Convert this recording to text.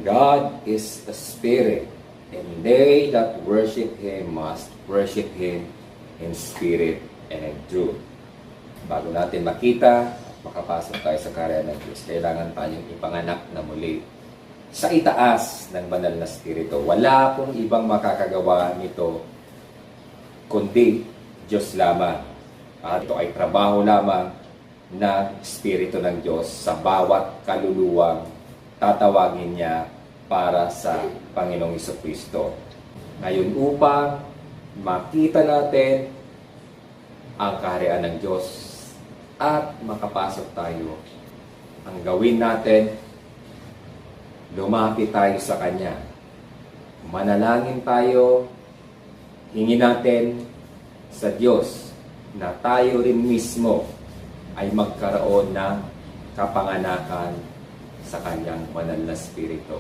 God is a spirit, and they that worship Him must worship Him in spirit and in truth. Bago natin makita at makapasok tayo sa karya ng Diyos, kailangan tayong ipanganak na muli sa itaas ng banal na spirito. Wala pong ibang makakagawa nito kundi Diyos lamang. At ito ay trabaho lamang ng Espiritu ng Diyos sa bawat kaluluwang tatawagin niya para sa Panginoong Jesucristo. Ngayon, upang makita natin ang kaharian ng Diyos at makapasok tayo, ang gawin natin, lumapit tayo sa Kanya. Manalangin tayo, hingin natin sa Diyos na tayo rin mismo ay magkaroon ng kapanganakan sa Kanyang banal na Espiritu.